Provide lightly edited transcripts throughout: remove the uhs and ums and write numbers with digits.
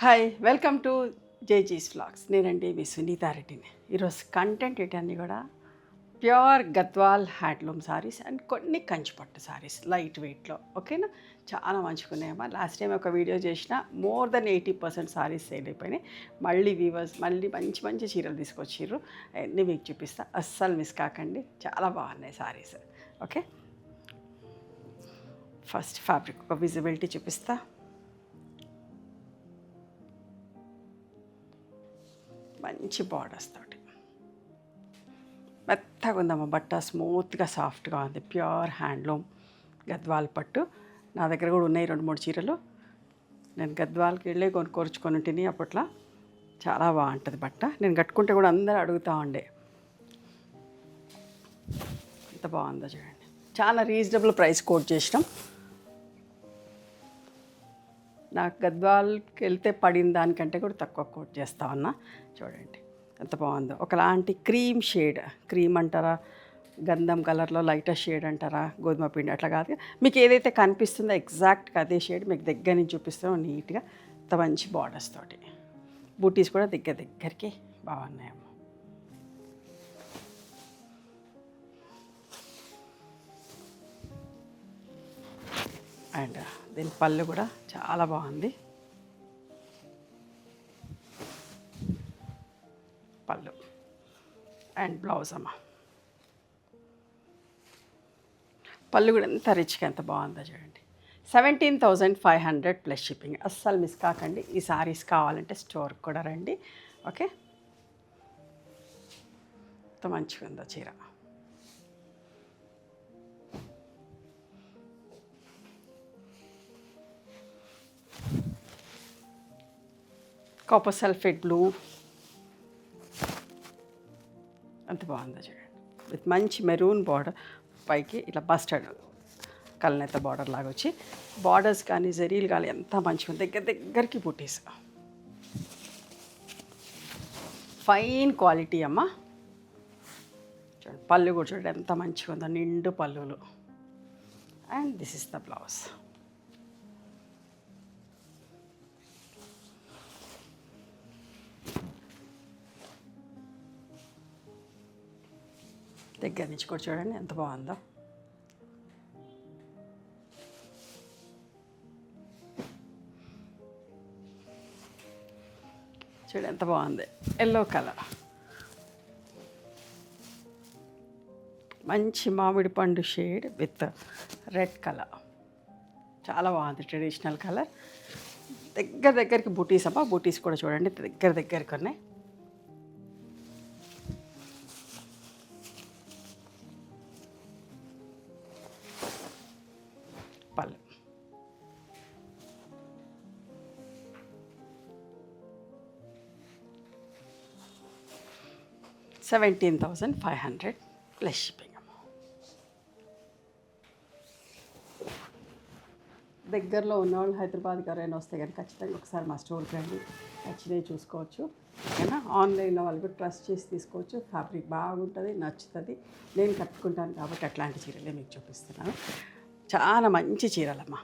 Hi welcome to జేజీస్ vlogs. నేనండి మీ సునీతారెడ్డిని. ఈరోజు కంటెంట్ ఏంటన్నీ కూడా pure Gadwal handloom saris and కొన్ని కంచిపట్టు సారీస్ లైట్ వెయిట్లో. ఓకేనా, చాలా మంచుకున్నాయమ్మా. లాస్ట్ టైం ఒక వీడియో చేసిన మోర్ దెన్ 80% సారీస్ సేల్ అయిపోయినాయి. మళ్ళీ వీవర్స్ మళ్ళీ మంచి మంచి చీరలు తీసుకొచ్చిర్రు. అన్నీ మీకు చూపిస్తా, అస్సలు మిస్ కాకండి. చాలా బాగున్నాయి సారీస్. ఓకే, ఫస్ట్ ఫ్యాబ్రిక్ ఒక విజిబిలిటీ చూపిస్తా. మంచి బార్డర్స్ తోటి మెత్తగా ఉందమ్మా బట్ట, స్మూత్గా సాఫ్ట్గా ఉంది. ప్యూర్ హ్యాండ్లూమ్ గద్వాల్ పట్టు. నా దగ్గర కూడా ఉన్నాయి 2-3 చీరలు. నేను గద్వాల్కి వెళ్ళి కొనుక్కొచ్చుకొని తిని అప్పట్లో. చాలా బాగుంటుంది బట్ట. నేను కట్టుకుంటే కూడా అందరూ అడుగుతూ ఉండే ఎంత బాగుందో చూడండి. చాలా రీజనబుల్ ప్రైస్ కోట్ చేసినాం. నాకు గద్వాల్కి వెళ్తే పడిన దానికంటే కూడా తక్కువ కోట్ చేస్తా ఉన్నా. చూడండి ఎంత బాగుందో. ఒకలాంటి క్రీమ్ షేడ్, క్రీమ్ అంటారా, గంధం కలర్లో లైటర్ షేడ్ అంటారా, గోధుమ పిండి అట్లా కాదు. మీకు ఏదైతే కనిపిస్తుందో ఎగ్జాక్ట్గా అదే షేడ్ మీకు దగ్గర నుంచి చూపిస్తాం నీట్గా. అంత మంచి బార్డర్స్ తోటి. బూటీస్ కూడా దగ్గరికి బాగున్నాయమ్మ. అండ్ దీని పళ్ళు కూడా చాలా బాగుంది. పళ్ళు అండ్ బ్లౌజ్ అమ్మ. పళ్ళు కూడా ఎంత రిచ్గా ఎంత బాగుందో చూడండి. 17,500 ప్లస్ షిప్పింగ్. అస్సలు మిస్ కాకండి. ఈ సారీస్ కావాలంటే స్టోర్కి కూడా రండి. ఓకే, ఎంత మంచిగా ఉందో చీర. కాపర్ సల్ఫేట్ బ్లూ అంత బాగుందో చూడండి. విత్ మంచి మెరూన్ బార్డర్, పైకి ఇట్లా బస్టర్డ్ కల్నేత బార్డర్ లాగా వచ్చి, బార్డర్స్ కానీ జరీలు కానీ ఎంత మంచిగా ఉంది. దగ్గరికి బుటీస్, ఫైన్ క్వాలిటీ అమ్మ. చూడండి పళ్ళు కూడా చూడండి ఎంత మంచిగా ఉందో, నిండు పళ్ళులు. And this is the blouse. దగ్గర నుంచి కూడా చూడండి ఎంత బాగుందో. చూడండి ఎంత బాగుంది. ఎల్లో కలర్, మంచి మామిడి పండు షేడ్ విత్ రెడ్ కలర్. చాలా బాగుంది, ట్రెడిషనల్ కలర్. దగ్గరికి బూటీస్ అమ్మా. బూటీస్ కూడా చూడండి దగ్గరికి ఉన్నాయి. పళ్ళు 17,500 ప్లస్ షిప్పింగ్. దగ్గరలో ఉన్నవాళ్ళు హైదరాబాద్కి ఎవరైనా వస్తే కానీ ఖచ్చితంగా ఒకసారి మా స్టోర్కి రండి. నచ్చినవి చూసుకోవచ్చు. ఓకేనా, ఆన్లైన్లో వాళ్ళు కూడా ట్రస్ట్ చేసి తీసుకోవచ్చు. ఫ్యాబ్రిక్ బాగుంటుంది, నచ్చుతుంది. నేను కట్టుకుంటాను కాబట్టి అట్లాంటి చీరలే మీకు చూపిస్తున్నాను. చాలా మంచి చీరలమ్మా.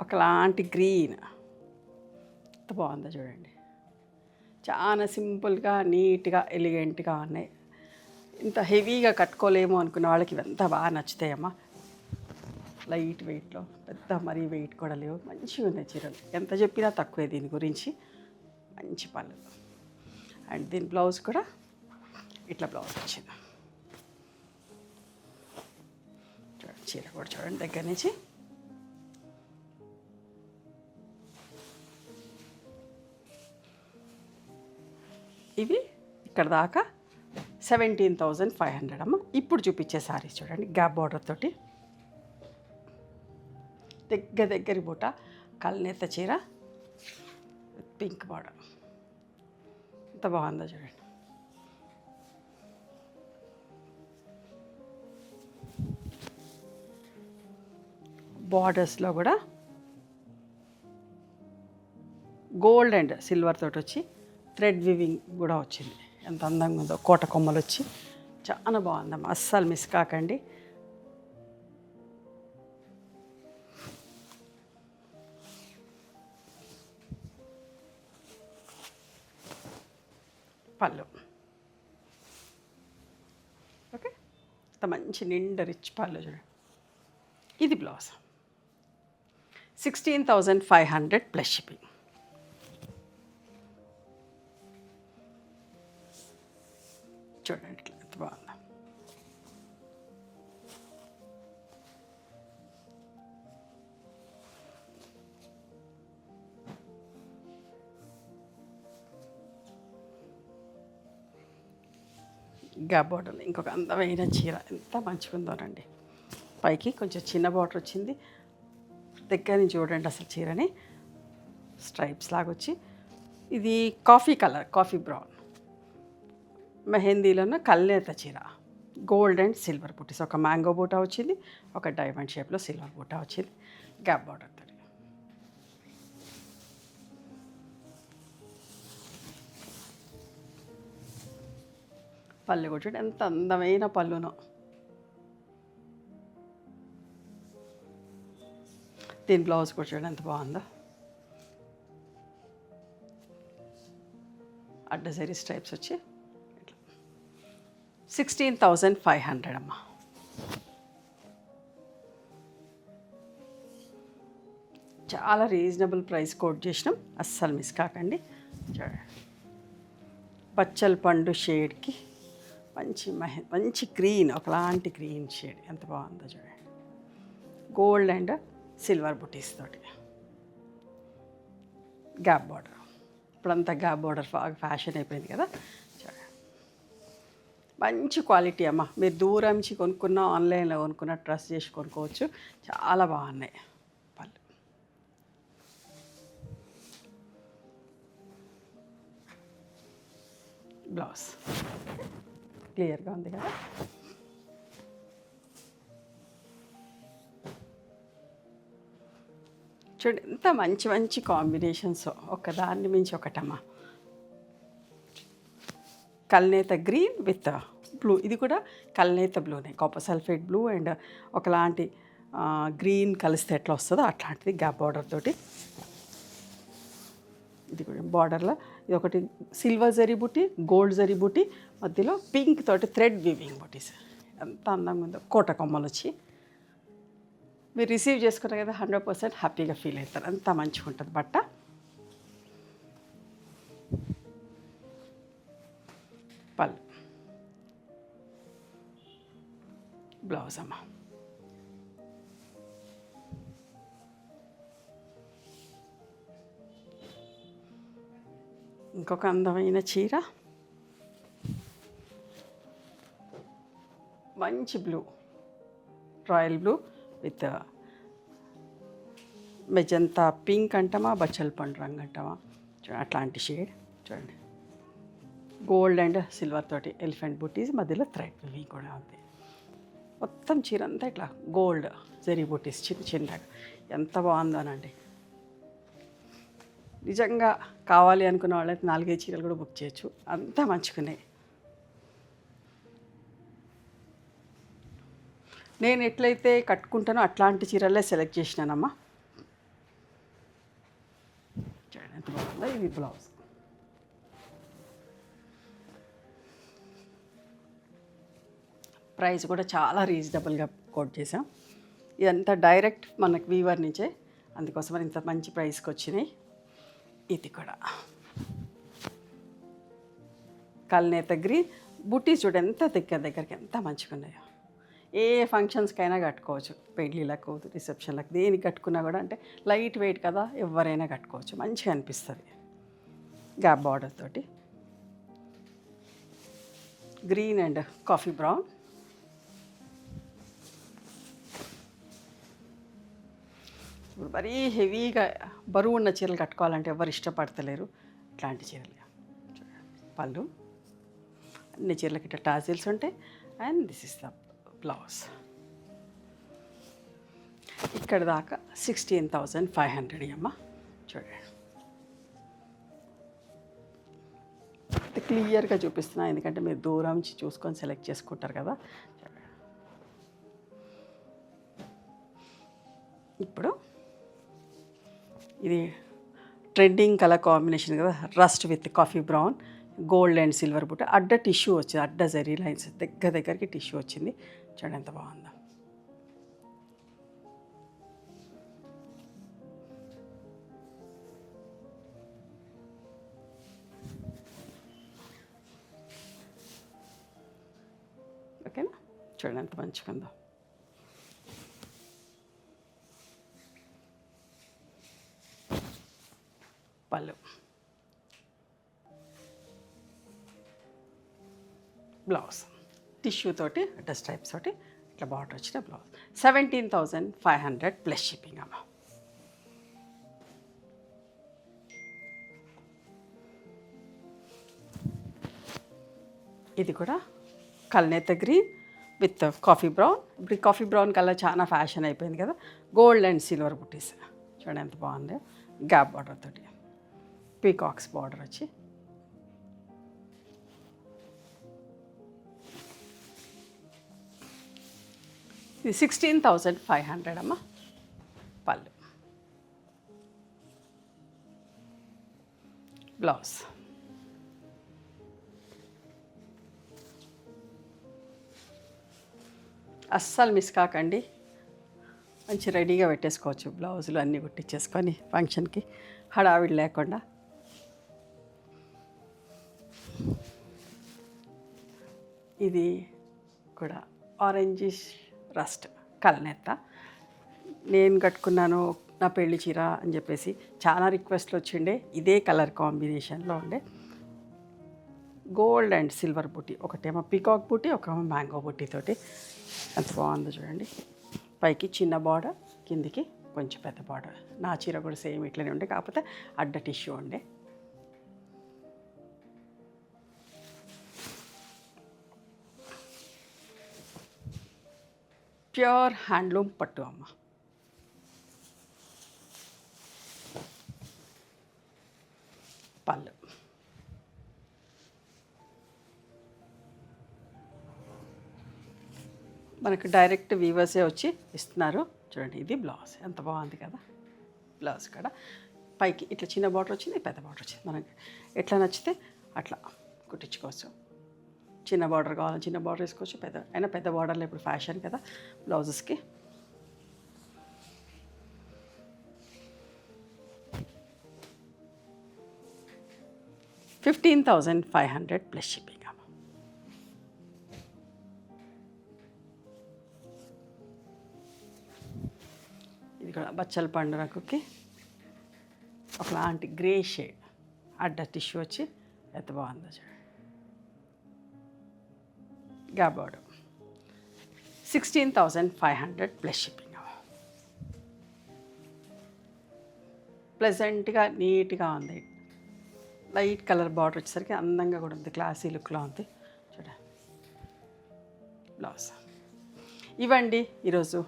ఒకలాంటి గ్రీన్ ఎంత బాగుందో చూడండి. చాలా సింపుల్గా, నీట్గా, ఎలిగెంట్గా ఉన్నాయి. ఇంత హెవీగా కట్టుకోలేము అనుకున్న వాళ్ళకి ఇవంతా బాగా నచ్చుతాయమ్మా. లైట్ వెయిట్లో, పెద్ద మరీ వెయిట్ కూడా లేవు. మంచిగా ఉన్నాయి చీరలు. ఎంత చెప్పినా తక్కువే దీని గురించి. మంచి పళ్ళు. అండ్ దీని బ్లౌజ్ కూడా ఇట్లా బ్లౌజ్ వచ్చింది. చూడండి చీర కూడా చూడండి దగ్గర నుంచి. ఇవి ఇక్కడ దాకా 17,500 అమ్మ. ఇప్పుడు చూపించే సారీస్ చూడండి, గ్యాప్ బార్డర్ తోటి దగ్గరి బూట, కల్నేత చీర, పింక్ బార్డర్. ఎంత బాగుందో చూడండి. బార్డర్స్లో కూడా గోల్డ్ అండ్ సిల్వర్ తోటి వచ్చి థ్రెడ్ వివింగ్ కూడా వచ్చింది. ఎంత అందంగా ఉందో, కోట కొమ్మలు వచ్చి చాలా బాగుందమ్మా. అస్సలు మిస్ కాకండి. పళ్ళు. ఓకే, ఇంత మంచి నిండా రిచ్ పళ్ళు చూడండి. ఇది బ్లౌజ్. 16,500 plus shipping. చూడండి ఇట్లా ఎంత బాగుంది. గ్యాప్ బార్డర్ ఇంకొక అందమైన చీర ఎంత మంచిగా ఉందోనండి. పైకి కొంచెం చిన్న బార్డర్ వచ్చింది. దగ్గర నుంచి చూడండి అసలు చీరని స్ట్రైప్స్ లాగా వచ్చి, ఇది కాఫీ కలర్, కాఫీ బ్రౌన్ మెహందీలోనే కల్నేత చీర. గోల్డ్ అండ్ సిల్వర్ బూటీస్, ఒక మ్యాంగో బూటా వచ్చింది, ఒక డైమండ్ షేప్లో సిల్వర్ బూటా వచ్చింది. గ్యాప్ బార్డర్ తోటి. పళ్ళు కూడా చూడండి ఎంత అందమైన పళ్ళునో. దీని బ్లౌజ్ కూడా చూడండి ఎంత బాగుందో. అడ్డసరీ స్ట్రైప్స్ వచ్చి ఇట్లా 16,500 అమ్మా. చాలా రీజనబుల్ ప్రైస్ కోట్ చేసినాం, అస్సలు మిస్ కాకండి. చూడండి పచ్చల పండు షేడ్కి మంచి గ్రీన్, ఒకలాంటి గ్రీన్ షేడ్ ఎంత బాగుందో చూడండి. గోల్డ్ అండ్ సిల్వర్ బుటీస్ తోటి. గ్యాప్ బార్డర్, ఇప్పుడంతా గ్యాప్ బార్డర్ బాగా ఫ్యాషన్ అయిపోయింది కదా. చూడండి మంచి క్వాలిటీ అమ్మ. మీరు దూరం నుంచి కొనుక్కున్న, ఆన్లైన్లో కొనుక్కున్న, ట్రస్ట్ చేసి కొనుక్కోవచ్చు. చాలా బాగున్నాయి పళ్ళు. బ్లౌజ్ క్లియర్గా ఉంది కదా. చూడండి ఎంత మంచి మంచి కాంబినేషన్స్, ఒకదాన్ని మించి ఒకటమ్మా. కల్నేత గ్రీన్ విత్ బ్లూ, ఇది కూడా కల్నేత బ్లూనే, కాపర్ సల్ఫేట్ బ్లూ అండ్ ఒకలాంటి గ్రీన్ కలిస్తే ఎట్లా వస్తుందో అట్లాంటిది గ్యాప్ బార్డర్ తోటి. ఇది కూడా బార్డర్లో ఇది ఒకటి సిల్వర్ జరీ బుట్టి, గోల్డ్ జరీ బుట్టి, మధ్యలో పింక్ తోటి థ్రెడ్ వీవింగ్ బుటీస్. ఎంత అందంగా ఉందో. కోట కొమ్మలు వచ్చి మీరు రిసీవ్ చేసుకున్నారు కదా, 100% హ్యాపీగా ఫీల్ అవుతారు. అంత మంచిగా ఉంటుంది బట్ట. పళ్ళు, బ్లౌజ్ అమ్మ. ఇంకొక అందమైన చీర, మంచి blue, royal blue with magenta pink అంటామా, బచ్చల పండు రంగు అంటామా, అట్లాంటి షేడ్. చూడండి గోల్డ్ అండ్ సిల్వర్ తోటి ఎలిఫెంట్ బుటీస్, మధ్యలో థ్రెడ్ వీవింగ్ కూడా ఉంది. మొత్తం చీర అంతా ఇట్లా గోల్డ్ జరీ బుటీస్ చిన్న చిన్నగా. ఎంత బాగుందోనండి. నిజంగా కావాలి అనుకున్న వాళ్ళైతే 4-5 చీరలు కూడా బుక్ చేయొచ్చు, అంతా మంచుకున్నాయి. నేను ఎట్లయితే కట్టుకుంటానో అట్లాంటి చీరలే సెలెక్ట్ చేసినానమ్మా. చూడండి ఎంత బాగుందో. ఇది బ్లౌజ్. ప్రైస్ కూడా చాలా రీజనబుల్గా కోట్ చేసాం. ఇదంతా డైరెక్ట్ మనకు వీవర్ నుంచే, అందుకోసం ఇంత మంచి ప్రైస్కి వచ్చినాయి. ఇది కూడా కల్నేత గ్రీన్ బుట్టి చూడు ఎంత దగ్గరికి ఎంత మంచిగా ఉన్నాయో. ఏ ఫంక్షన్స్కైనా కట్టుకోవచ్చు, పెళ్ళిళ్ళకు, రిసెప్షన్లకు, దేనికి కట్టుకున్నా కూడా అంటే లైట్ వెయిట్ కదా, ఎవరైనా కట్టుకోవచ్చు, మంచిగా అనిపిస్తుంది. గ్యాప్ బార్డర్ తోటి గ్రీన్ అండ్ కాఫీ బ్రౌన్. ఇప్పుడు మరీ హెవీగా బరువు ఉన్న చీరలు కట్టుకోవాలంటే ఎవరు ఇష్టపడతలేరు, ఇట్లాంటి చీరలు. పళ్ళు, అన్ని చీరలకి ఇట్లా టాజిల్స్ ఉంటాయి. And this is the blouse. ఇక్కడ దాకా 16,500 అమ్మ. చూడండి క్లియర్గా చూపిస్తున్నా, ఎందుకంటే మీరు దూరం నుంచి చూసుకొని సెలెక్ట్ చేసుకుంటారు కదా. ఇప్పుడు ఇది ట్రెండింగ్ కలర్ కాంబినేషన్ కదా, rust with coffee brown. Gold and silver బుట్ట, అడ్డ టిష్యూ వచ్చింది, అడ్డ జరీ లైన్స్ దగ్గరికి టిష్యూ వచ్చింది. చూడండి ఎంత బాగుందో. ఓకేనా, చూడండి ఎంత మంచిగా ఉందో. పళ్ళు, బ్లౌజ్ టిష్యూ తోటి అట్ట స్ట్రైప్స్ తోటి ఇట్లా బార్డర్ వచ్చిన బ్లౌజ్. 17,500 ప్లస్ షిప్పింగ్ అమ్మ. ఇది కూడా కల్నేత గ్రీన్ విత్ కాఫీ బ్రౌన్. ఇప్పుడు కాఫీ బ్రౌన్ కలర్ చాలా ఫ్యాషన్ అయిపోయింది కదా. గోల్డ్ అండ్ సిల్వర్ బుట్టీస్ చూడండి ఎంత బాగుంది. గ్యాప్ బార్డర్ తోటి పీకాక్స్ బార్డర్ వచ్చి ఇది 16,500 అమ్మ. పళ్ళు, బ్లౌజ్. అస్సలు మిస్ కాకండి, మంచి రెడీగా పెట్టేసుకోవచ్చు. బ్లౌజులు అన్నీ కుట్టించేసుకొని ఫంక్షన్కి హడావిడి లేకుండా. ఇది కూడా ఆరెంజిష్ రస్ట్ కల్నేత. నేను కట్టుకున్నాను నా పెళ్లి చీర అని చెప్పేసి చాలా రిక్వెస్ట్లు వచ్చిండే. ఇదే కలర్ కాంబినేషన్లో ఉండే గోల్డ్ అండ్ సిల్వర్ బుట్టి, ఒకటేమో పీకాక్ బుట్టి, ఒకమో మ్యాంగో బుట్టి తోటి ఎంత బాగుందో చూడండి. పైకి చిన్న బార్డర్, కిందికి కొంచెం పెద్ద బార్డర్. నా చీర కూడా సేమ్ ఇట్లనే ఉండే, కాకపోతే అడ్డ టిష్యూ ఉండే. ప్యూర్ హ్యాండ్లూమ్ పట్టు అమ్మ. పళ్ళు, మనకు డైరెక్ట్ వీవర్సే వచ్చి ఇస్తున్నారు. చూడండి ఇది బ్లౌజ్ ఎంత బాగుంది కదా. బ్లౌజ్ కూడా పైకి ఇట్లా చిన్న బార్డర్ వచ్చింది, పెద్ద బార్డర్ వచ్చింది. మనకి ఎట్లా నచ్చితే అట్లా కుట్టించుకోవచ్చు. చిన్న బార్డర్ కావాలి చిన్న బార్డర్ వేసుకోవచ్చు, అయినా పెద్ద బార్డర్లో ఇప్పుడు ఫ్యాషన్ కదా బ్లౌజెస్కి. $15,500 ప్లస్ షిప్పింగ్. ఇది కూడా బచ్చల పండు రంగుకి ఒకలాంటి గ్రే షేడ్ అడ్డ టిష్యూ వచ్చి ఎంత బాగుందో చూడండి. Gap border. 16,500 plus shipping. ప్లెజెంట్గా నీట్గా ఉంది. లైట్ కలర్ బార్డర్ వచ్చేసరికి అందంగా కూడా ఉంది, క్లాసీ లుక్లో ఉంది. చూడండి బ్లౌజ్. ఇవ్వండి ఈరోజు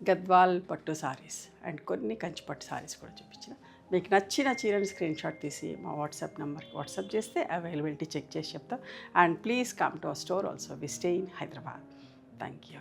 గద్వాల్ పట్టు సారీస్ అండ్ కొన్ని కంచి పట్టు సారీస్ కూడా చూపించిన. మీకు నచ్చిన చీరని స్క్రీన్ షాట్ తీసి మా వాట్సాప్ నెంబర్కి వాట్సాప్ చేస్తే అవైలబిలిటీ చెక్ చేసి చెప్తాం. And please come to our store also. We stay in Hyderabad. Thank you.